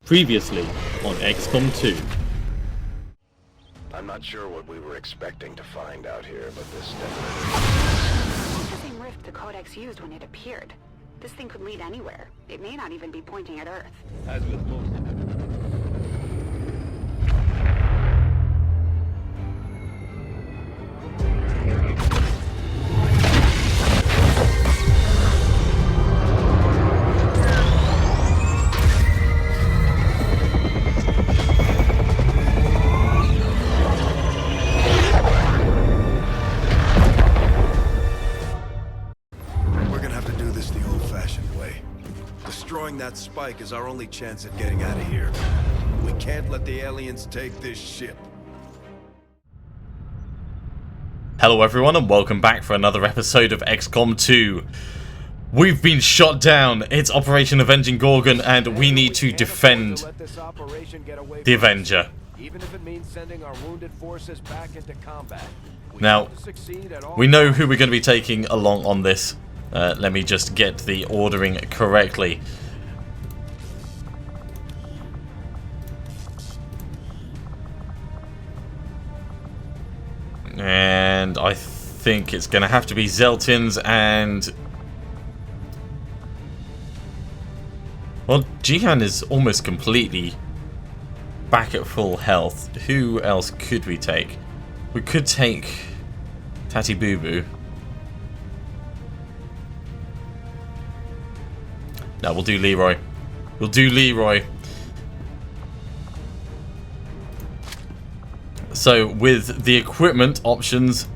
Previously on XCom 2. I'm not sure what we were expecting to find out here, but this definitely... It's the same rift the Codex used when it appeared. This thing could lead anywhere. It may not even be pointing at Earth. As with most... That spike is our only chance at getting out of here. We can't let the aliens take this ship. Hello everyone and welcome back for another episode of XCom 2. We've been shot down. It's Operation Avenging Gorgon and we need to defend the Avenger. Even if it means sending our wounded forces back into combat. Now, we know who we're going to be taking along on this. Let me just get the ordering correctly. And I think it's going to have to be Zeltins and... Well, Jihan is almost completely back at full health. Who else could we take? We could take Tati Boo Boo. No, we'll do Leroy. We'll do Leroy. So, with the equipment options,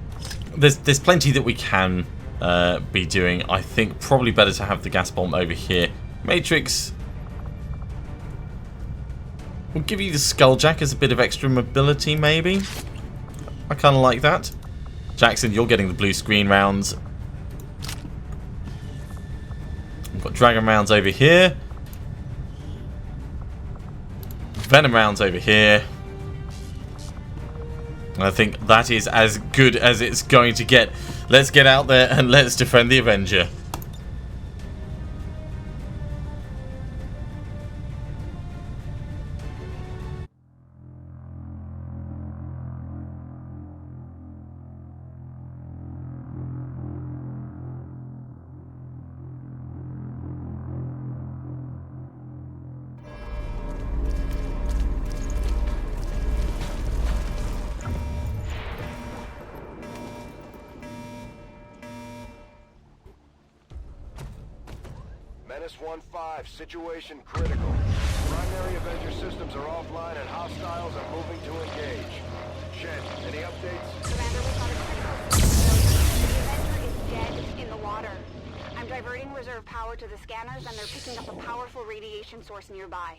there's plenty that we can be doing. I think probably better to have the gas bomb over here. Matrix will give you the Skulljack as a bit of extra mobility, maybe. I kind of like that. Jackson, you're getting the blue screen rounds. We've got Dragon rounds over here. Venom rounds over here. I think that is as good as it's going to get. Let's get out there and let's defend the Avenger. Menace 1-5, situation critical. Primary Avenger systems are offline and hostiles are moving to engage. Shen, any updates? Commander, we got a critical signal. The Avenger is dead in the water. I'm diverting reserve power to the scanners and they're picking up a powerful radiation source nearby.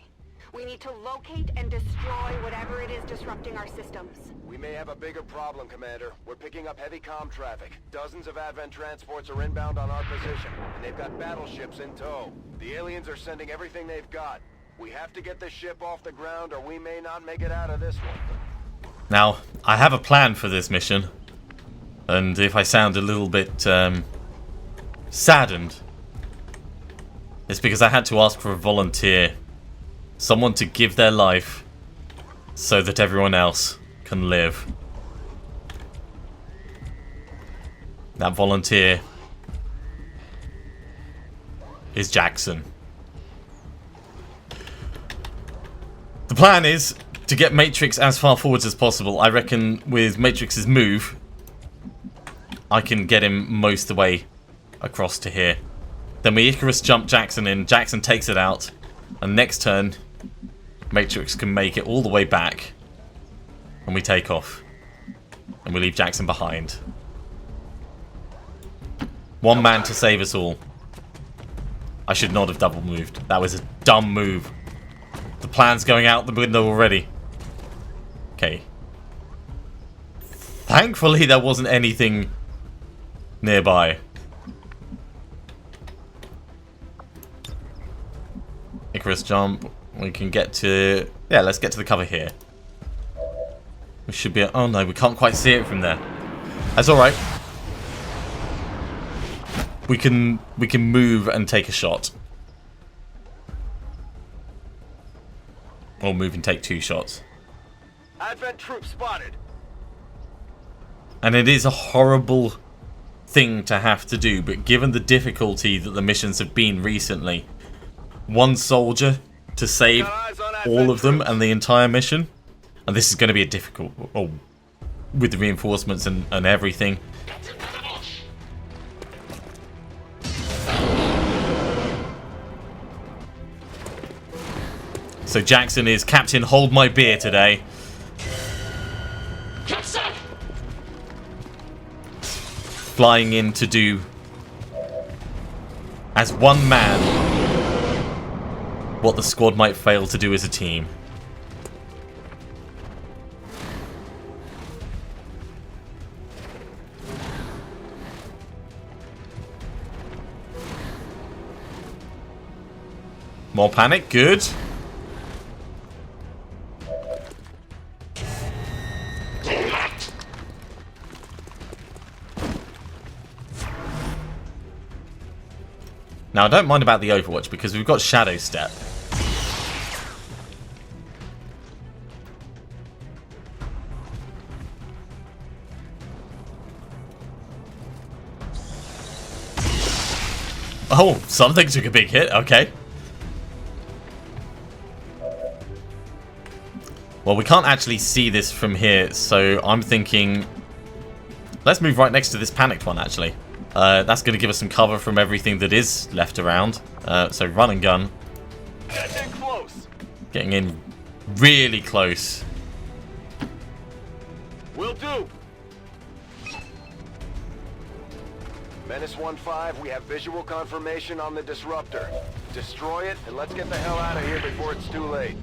We need to locate and destroy whatever it is disrupting our systems. We may have a bigger problem, Commander. We're picking up heavy comm traffic. Dozens of Advent transports are inbound on our position, and they've got battleships in tow. The aliens are sending everything they've got. We have to get this ship off the ground or we may not make it out of this one. Now, I have a plan for this mission. And if I sound a little bit saddened, it's because I had to ask for a volunteer. Someone to give their life so that everyone else can live. That volunteer is Jackson. The plan is to get Matrix as far forwards as possible. I reckon with Matrix's move, I can get him most of the way across to here. Then we Icarus jump Jackson in, Jackson takes it out, and next turn Matrix can make it all the way back and we take off and we leave Jackson behind. One man to save us all. I should not have double moved. That was a dumb move. The plan's going out the window already. Okay. Thankfully there wasn't anything nearby. Icarus jump. We can get to... Yeah, let's get to the cover here. We should be... Oh no, we can't quite see it from there. That's alright. we can move and take a shot. Or move and take 2 shots. Advent troops spotted. And it is a horrible thing to have to do, but given the difficulty that the missions have been recently, 1 soldier to save all of them and the entire mission, and this is going to be a difficult, with the reinforcements and everything. So Jackson is Captain Hold My Beer today. Flying in to do, as one man, what the squad might fail to do as a team. More panic, good. Now, I don't mind about the Overwatch because we've got Shadow Step. Oh, something took a big hit. Okay. Well, we can't actually see this from here, so I'm thinking... Let's move right next to this panicked one, actually. That's going to give us some cover from everything that is left around. So run and gun. Getting close. Getting in really close. Will do. Menace 1-5, we have visual confirmation on the disruptor. Destroy it, and let's get the hell out of here before it's too late.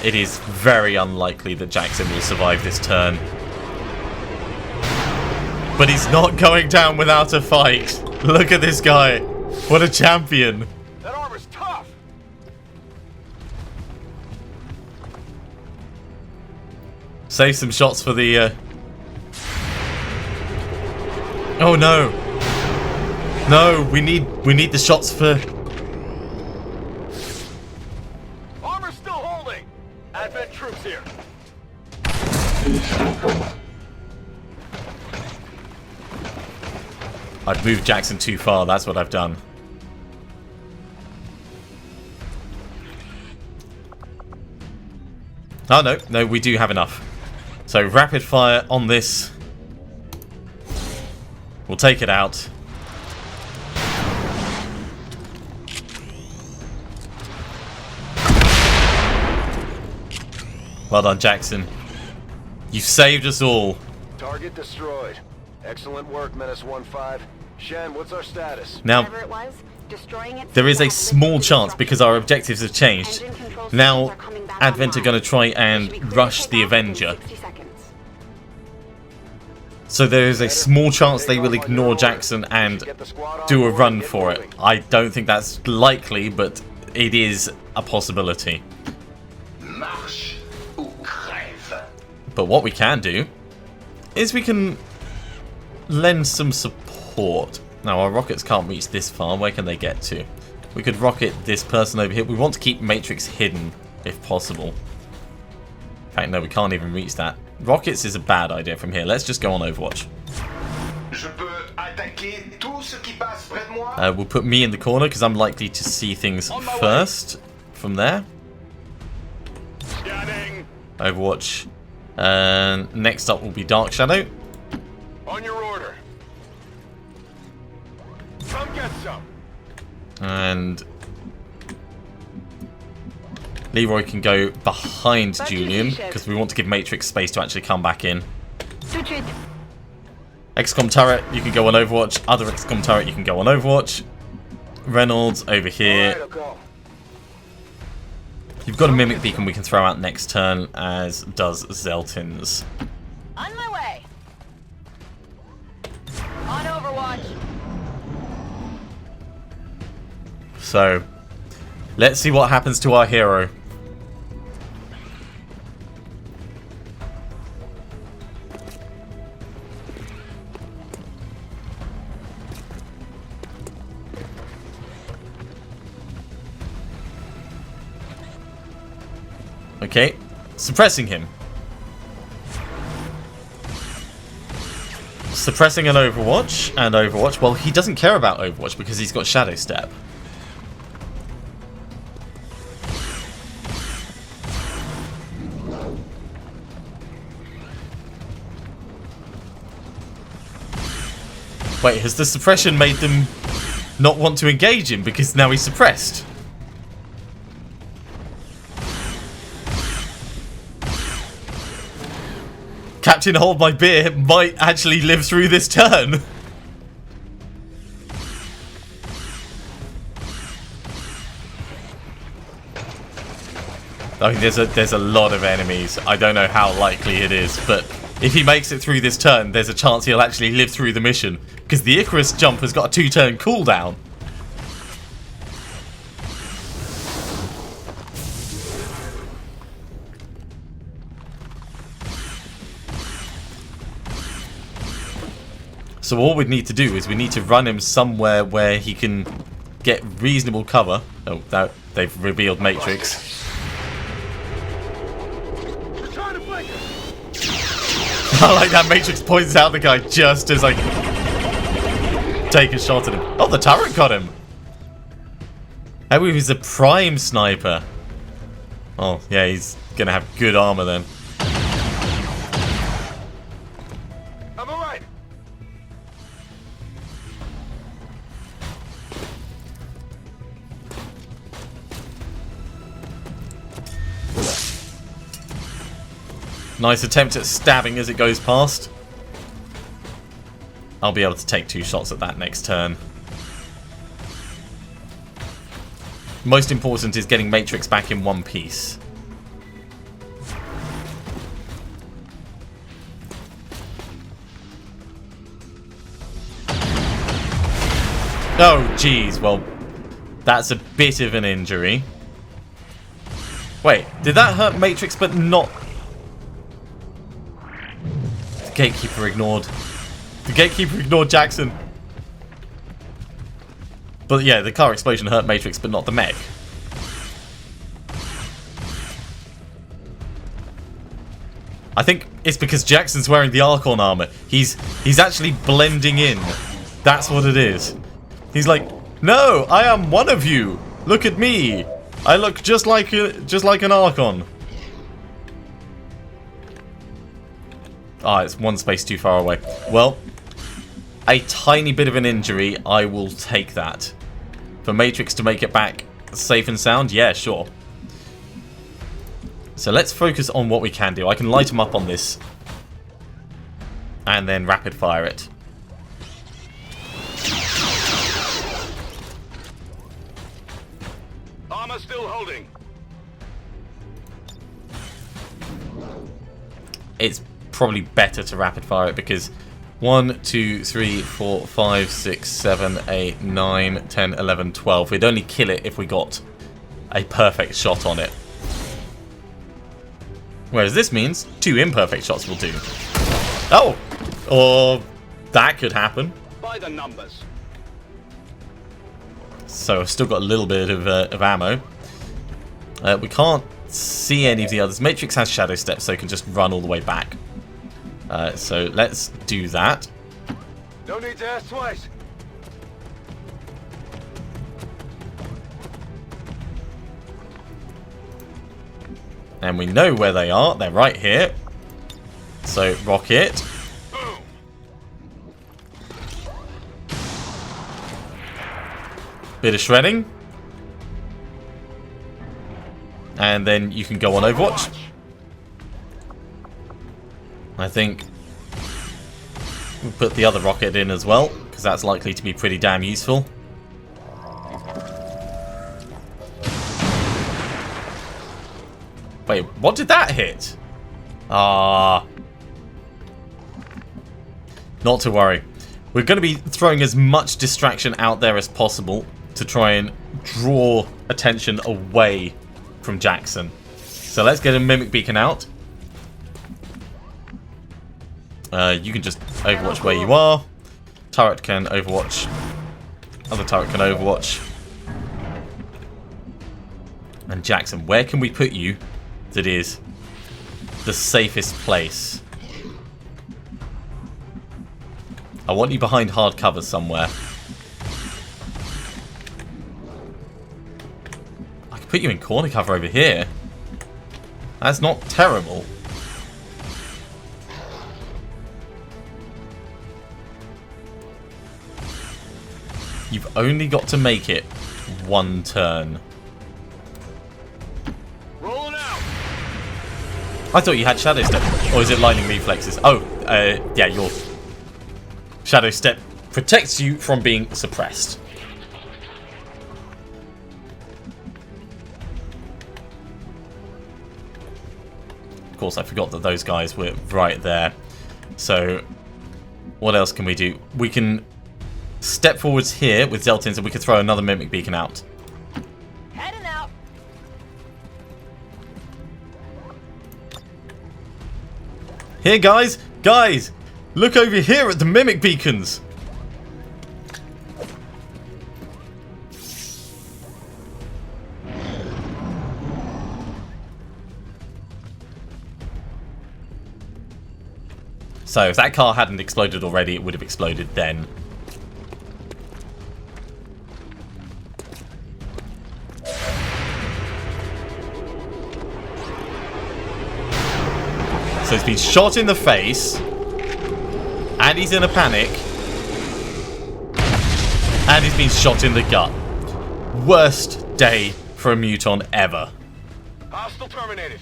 It is very unlikely that Jackson will survive this turn. But he's not going down without a fight. Look at this guy. What a champion. That armor's tough. Save some shots for the... Oh no. No, we need the shots for... Armor's still holding. Advent troops here. I've moved Jackson too far, that's what I've done. Oh no, we do have enough. So rapid fire on this. We'll take it out. Well done, Jackson. You've saved us all. Target destroyed. Excellent work, Menace 1-5. Shen, what's our status? Now, Whatever it was, destroying it there is a will have small limited chance disruption. because our objectives have changed. Engine control systems Now, are coming back Advent are online. going to try We should be and clear to rush take the off within Avenger. 60 seconds. So there is a small chance they will ignore Jackson and do a run for it. I don't think that's likely, but it is a possibility. Marche ou crève. But what we can do is we can lend some support. Now, our rockets can't reach this far. Where can they get to? We could rocket this person over here. We want to keep Matrix hidden, if possible. In fact, no, we can't even reach that. Rockets is a bad idea from here. Let's just go on Overwatch. Je peux attaquer tout ce qui passe près de moi. We'll put me in the corner because I'm likely to see things first from there. Scanning. Overwatch. And next up will be Dark Shadow. On your order. Come get some. And Leroy can go behind Julian because we want to give Matrix space to actually come back in. Tout de suite. XCOM turret, you can go on Overwatch. Other XCOM turret, you can go on Overwatch. Reynolds over here. All right, I'll go. You've got a Mimic Beacon we can throw out next turn, as does Zeltin's. On my way. On Overwatch. So, let's see what happens to our hero. Okay, suppressing him. Suppressing an Overwatch and Overwatch. Well, he doesn't care about Overwatch because he's got Shadow Step. Wait, has the suppression made them not want to engage him because now he's suppressed? Captain Hold My Beer might actually live through this turn. I mean, there's a lot of enemies. I don't know how likely it is, but if he makes it through this turn, there's a chance he'll actually live through the mission. Because the Icarus jump has got a 2-turn cooldown. So all we need to do is we need to run him somewhere where he can get reasonable cover. Oh, they've revealed Matrix. I like that Matrix points out the guy just as I take a shot at him. Oh, the turret got him. Oh, he's a prime sniper. Oh, yeah, he's gonna have good armor then. I'm alright. Nice attempt at stabbing as it goes past. I'll be able to take 2 shots at that next turn. Most important is getting Matrix back in one piece. Oh, jeez. Well, that's a bit of an injury. Wait, did that hurt Matrix but not... The Gatekeeper ignored. The Gatekeeper ignored Jackson. But yeah, the car explosion hurt Matrix, but not the mech. I think it's because Jackson's wearing the Archon armor. He's actually blending in. That's what it is. He's like, no, I am one of you. Look at me. I look just like an Archon. Ah, it's one space too far away. Well, a tiny bit of an injury, I will take that. For Matrix to make it back safe and sound, yeah, sure. So let's focus on what we can do. I can light him up on this. And then rapid fire it. Armor still holding. It's probably better to rapid fire it because 1, 2, 3, 4, 5, 6, 7, 8, 9, 10, 11, 12. We'd only kill it if we got a perfect shot on it. Whereas this means 2 imperfect shots will do. Oh! Or that could happen. By the numbers. So I've still got a little bit of ammo. We can't see any of the others. Matrix has Shadow Step, so it can just run all the way back. So let's do that. Don't need to ask twice. And we know where they are. They're right here. So rocket. Bit of shredding. And then you can go on Overwatch. I think we'll put the other rocket in as well, because that's likely to be pretty damn useful. Wait, what did that hit? Ah. Not to worry. We're going to be throwing as much distraction out there as possible to try and draw attention away from Jackson. So let's get a Mimic Beacon out. You can just Overwatch where you are. Turret can Overwatch. Other turret can Overwatch. And Jackson, where can we put you that is the safest place. I want you behind hard cover somewhere. I could put you in corner cover over here. That's not terrible. You've only got to make it one turn. Rolling out. I thought you had Shadow Step. Or is it Lightning Reflexes? Oh, yeah, your Shadow Step protects you from being suppressed. Of course, I forgot that those guys were right there. So, what else can we do? We can step forwards here with Zeltins and we can throw another Mimic Beacon out. Heading out. Here, guys! Guys! Look over here at the Mimic Beacons! So, if that car hadn't exploded already, it would have exploded then. So he's been shot in the face, and he's in a panic, and he's been shot in the gut. Worst day for a Muton ever. Hostile terminated.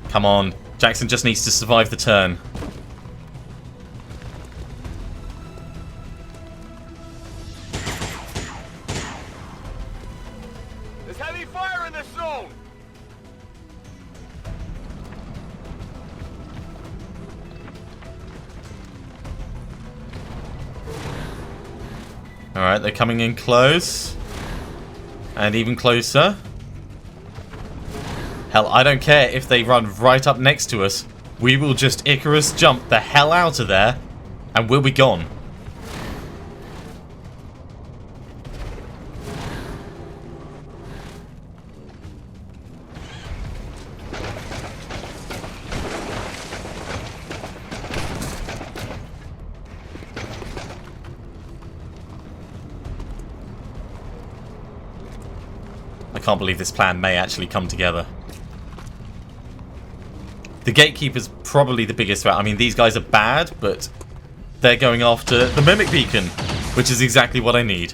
Come on, Jackson just needs to survive the turn. There's heavy fire in this zone. Alright, they're coming in close. And even closer. Hell, I don't care if they run right up next to us. We will just Icarus jump the hell out of there, and we'll be gone. I can't believe this plan may actually come together. The Gatekeeper's probably the biggest threat. I mean, these guys are bad, but they're going after the Mimic Beacon, which is exactly what I need.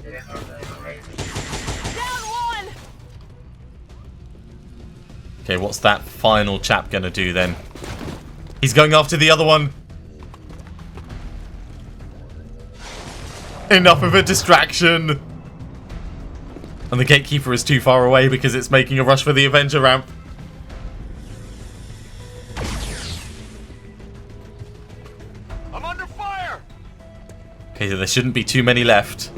Down one. Okay, what's that final chap gonna do then? He's going after the other one. Enough of a distraction! And the Gatekeeper is too far away because it's making a rush for the Avenger ramp. I'm under fire. Okay, so there shouldn't be too many left.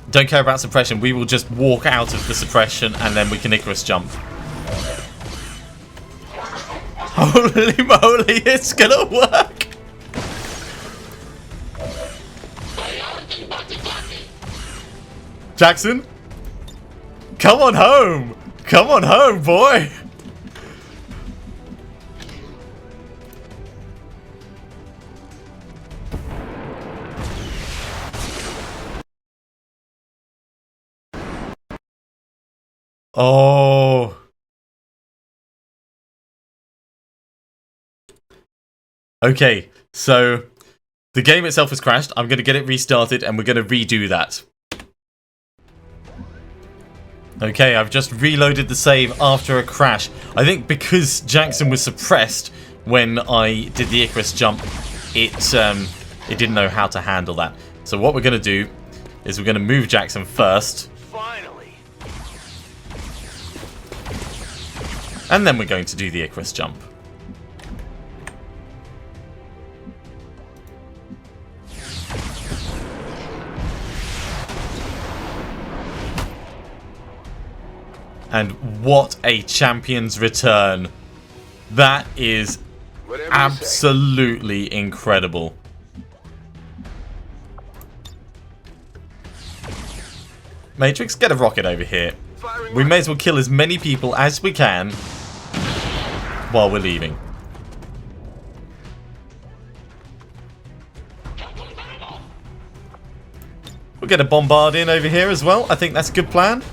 Don't care about suppression. We will just walk out of the suppression and then we can Icarus jump. Holy moly, it's gonna work! Jackson? Come on home! Come on home, boy! Oh. Okay, so the game itself has crashed. I'm going to get it restarted and we're going to redo that. Okay, I've just reloaded the save after a crash. I think because Jackson was suppressed when I did the Icarus jump, it didn't know how to handle that. So what we're going to do is we're going to move Jackson first. Finally. And then we're going to do the Icarus jump. And what a champion's return. That is Whatever you say. absolutely incredible. Matrix, get a rocket over here. Firing We may as well kill as many people as we can while we're leaving. We'll get a bombard in over here as well. I think that's a good plan.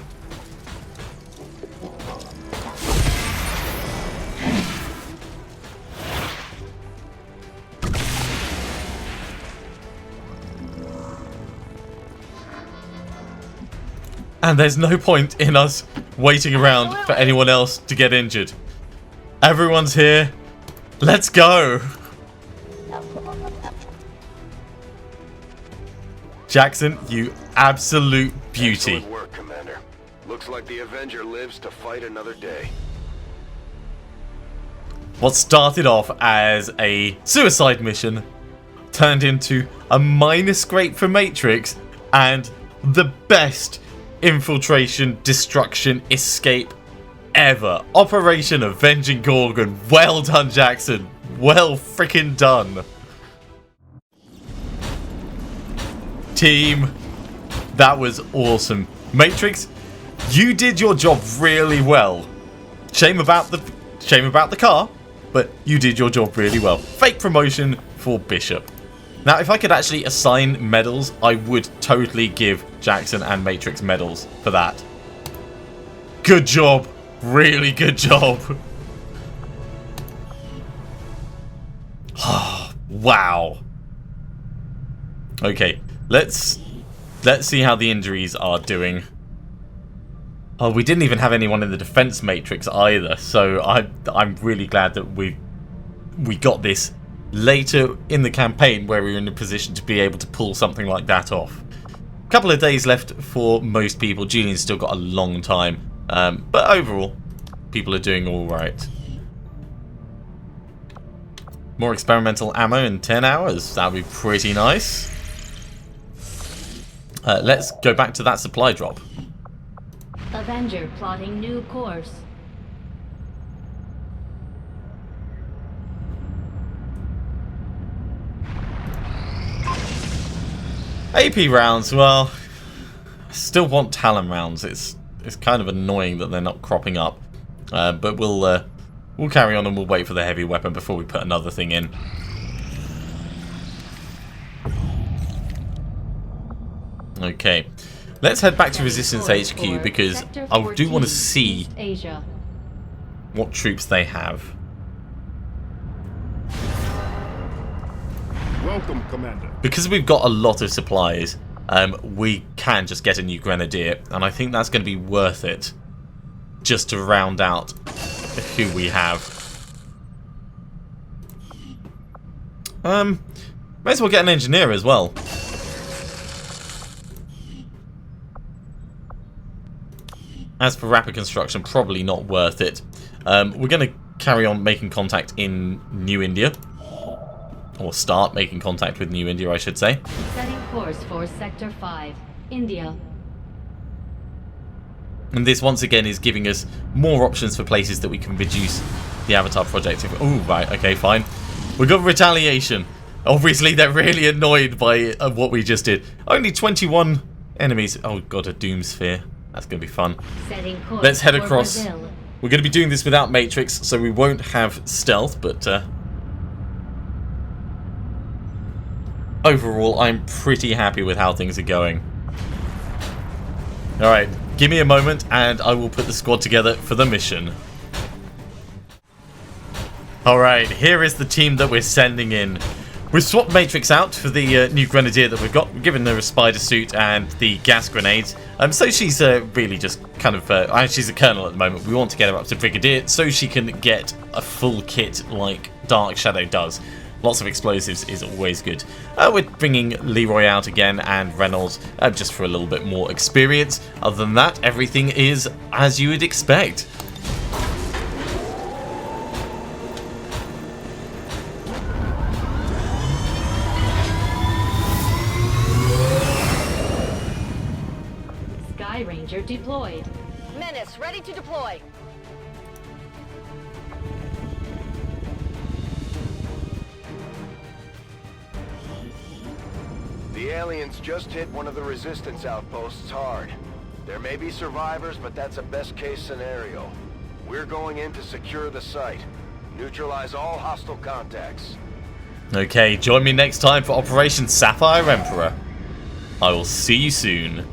And there's no point in us waiting around for anyone else to get injured. Everyone's here. Let's go. Jackson, you absolute beauty. Excellent work, Commander. Looks like the Avenger lives to fight another day. What started off as a suicide mission turned into a minor scrape for Matrix and the best infiltration, destruction, escape ever. Operation Avenging Gorgon. Well done, Jackson. Well freaking done. Team, that was awesome. Matrix, you did your job really well. Shame about the car, but you did your job really well. Fake promotion for Bishop. Now, if I could actually assign medals, I would totally give Jackson and Matrix medals for that. Good job. Really good job. Wow. Okay, let's see how the injuries are doing. Oh, we didn't even have anyone in the defense matrix either, so I'm really glad that we got this later in the campaign where we were in a position to be able to pull something like that off. A couple of days left for most people. Julian's still got a long time, but overall, people are doing all right. More experimental ammo in 10 hours. That would be pretty nice. Let's go back to that supply drop. Avenger plotting new course. AP rounds, well, I still want Talon rounds. It's kind of annoying that they're not cropping up. But we'll carry on and we'll wait for the heavy weapon before we put another thing in. Okay, let's head back to Resistance HQ because I do want to see what troops they have. Welcome, Commander. Because we've got a lot of supplies, we can just get a new Grenadier, and I think that's going to be worth it just to round out who we have. May as well get an engineer as well. As for rapid construction, probably not worth it. We're going to carry on making contact in New India. Or start making contact with New India, I should say. Setting course for Sector 5, India. And this, once again, is giving us more options for places that we can reduce the Avatar project. Oh, right, okay, fine. We've got retaliation. Obviously, they're really annoyed by what we just did. Only 21 enemies. Oh, God, a Doom Sphere. That's going to be fun. Setting course Let's head for across. Brazil. We're going to be doing this without Matrix, so we won't have stealth, but overall, I'm pretty happy with how things are going. Alright, give me a moment and I will put the squad together for the mission. Alright, here is the team that we're sending in. We've swapped Matrix out for the new Grenadier that we've got. We've given her a spider suit and the gas grenades. So she's really just kind of... she's a colonel at the moment. We want to get her up to Brigadier so she can get a full kit like Dark Shadow does. Lots of explosives is always good. We're bringing Leroy out again and Reynolds just for a little bit more experience. Other than that, everything is as you would expect. Sky Ranger deployed. Menace, ready to deploy. The aliens just hit one of the resistance outposts hard. There may be survivors, but that's a best-case scenario. We're going in to secure the site. Neutralize all hostile contacts. Okay, join me next time for Operation Sapphire Emperor. I will see you soon.